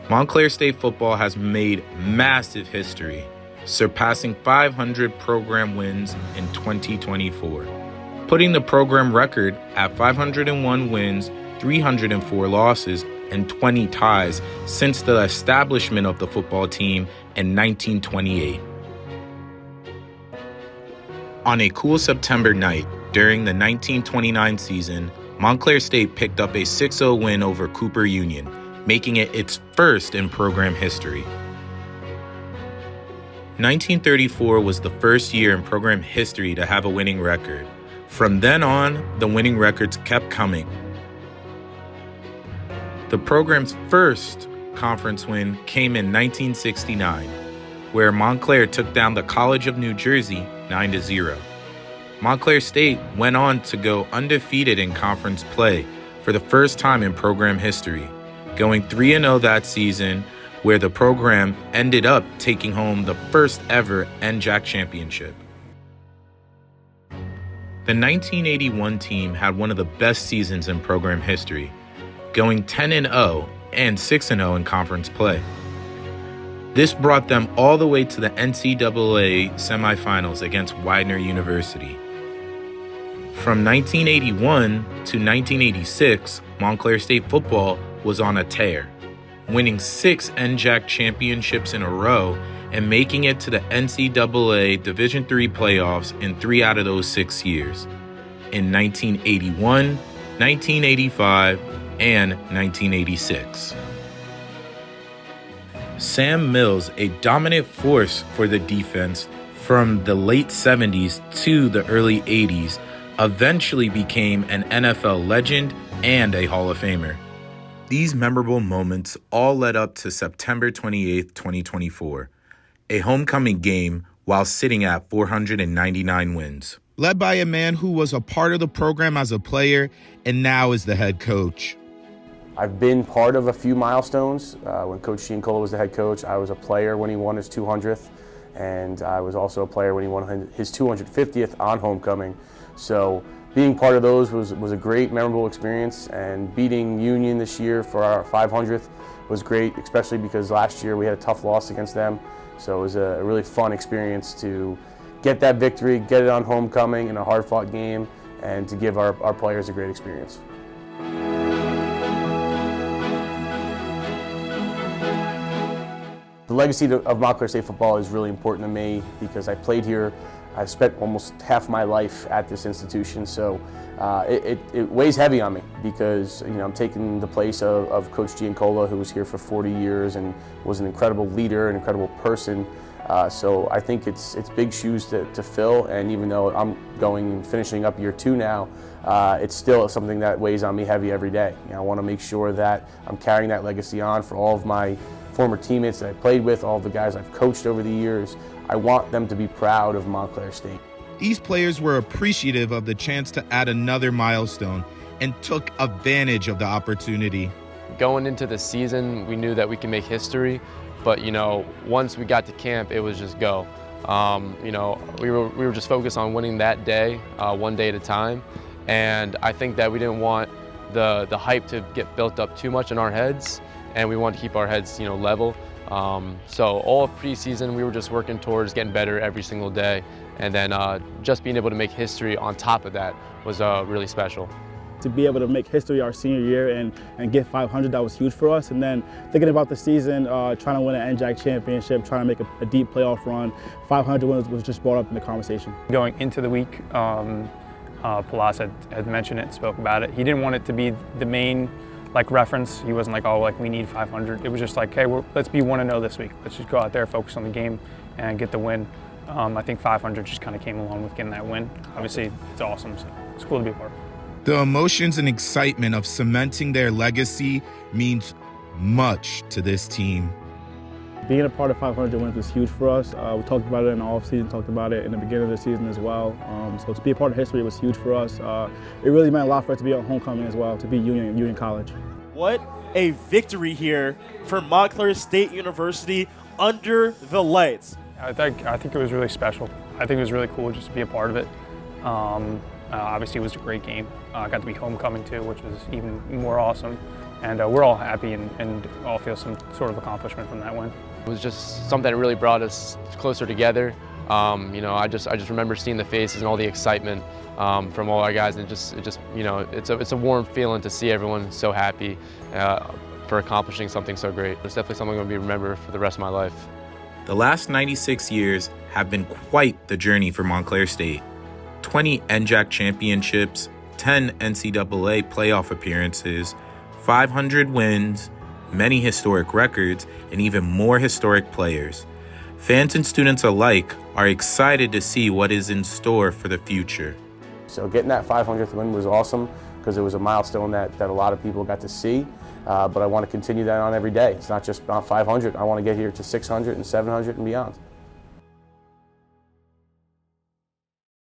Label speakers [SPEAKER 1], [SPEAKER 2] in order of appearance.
[SPEAKER 1] Montclair State football has made massive history, surpassing 500 program wins in 2024, putting the program record at 501 wins, 304 losses, and 20 ties since the establishment of the football team in 1928. On a cool September night during the 1929 season, Montclair State picked up a 6-0 win over Cooper Union, making it its first in program history. 1934 was the first year in program history to have a winning record. From then on, the winning records kept coming. The program's first conference win came in 1969, where Montclair took down the College of New Jersey 9-0. Montclair State went on to go undefeated in conference play for the first time in program history, going 3-0 that season, where the program ended up taking home the first ever NJAC championship. The 1981 team had one of the best seasons in program history, going 10-0 and 6-0 in conference play. This brought them all the way to the NCAA semifinals against Widener University. From 1981 to 1986, Montclair State football was on a tear, winning 6 NJAC championships in a row and making it to the NCAA Division III playoffs in 3 out of those 6 years, in 1981, 1985, and 1986. Sam Mills, a dominant force for the defense from the late 70s to the early 80s, eventually became an NFL legend and a Hall of Famer. These memorable moments all led up to September 28, 2024, a homecoming game while sitting at 499 wins. Led by a man who was a part of the program as a player and now is the head coach.
[SPEAKER 2] I've been part of a few milestones. When Coach Giancola was the head coach, I was a player when he won his 200th, and I was also a player when he won his 250th on homecoming. So being part of those was a great, memorable experience, and beating Union this year for our 500th was great, especially because last year we had a tough loss against them. So it was a really fun experience to get that victory, get it on homecoming in a hard-fought game, and to give our players a great experience. The legacy of Montclair State football is really important to me because I played here. I've spent almost half my life at this institution, so it weighs heavy on me because I'm taking the place of Coach Giancola, who was here for 40 years and was an incredible leader, an incredible person. So I think it's big shoes to fill, and even though I'm finishing up year 2 now, it's still something that weighs on me heavy every day. I want to make sure that I'm carrying that legacy on for all of my former teammates that I played with, all the guys I've coached over the years. I want them to be proud of Montclair State.
[SPEAKER 1] These players were appreciative of the chance to add another milestone and took advantage of the opportunity.
[SPEAKER 3] Going into the season, we knew that we could make history, but once we got to camp, it was just go. We were just focused on winning that day, one day at a time, and I think that we didn't want the hype to get built up too much in our heads, and we wanted to keep our heads level. So all of preseason, we were just working towards getting better every single day, and then just being able to make history on top of that was really special.
[SPEAKER 4] To be able to make history our senior year and get 500, that was huge for us. And then thinking about the season, trying to win an NJAC championship, trying to make a deep playoff run, 500 wins was just brought up in the conversation.
[SPEAKER 5] Going into the week, Palas had mentioned it and spoke about it. He didn't want it to be the main reference. He wasn't we need 500. It was just hey, let's be 1-0 this week. Let's just go out there, focus on the game, and get the win. I think 500 just kind of came along with getting that win. Obviously, it's awesome, so it's cool to be a part of.
[SPEAKER 1] The emotions and excitement of cementing their legacy means much to this team.
[SPEAKER 4] Being a part of 500 wins was huge for us. We talked about it in the offseason, talked about it in the beginning of the season as well. So to be a part of history was huge for us. It really meant a lot for us to be on homecoming as well, to be Union College.
[SPEAKER 6] What a victory here for Montclair State University under the lights.
[SPEAKER 5] I think it was really special. I think it was really cool just to be a part of it. Obviously, it was a great game. I got to be homecoming too, which was even more awesome. And we're all happy and all feel some sort of accomplishment from that win.
[SPEAKER 3] It was just something that really brought us closer together. You know, I just remember seeing the faces and all the excitement from all our guys, and it just you know, it's a warm feeling to see everyone so happy for accomplishing something so great. It's definitely something I'm going to be remembered for the rest of my life.
[SPEAKER 1] The last 96 years have been quite the journey for Montclair State. 20 NJAC championships, 10 NCAA playoff appearances, 500 wins, many historic records, and even more historic players. Fans and students alike are excited to see what is in store for the future.
[SPEAKER 2] So getting that 500th win was awesome because it was a milestone that a lot of people got to see. But I want to continue that on every day. It's not just about 500. I want to get here to 600 and 700 and beyond.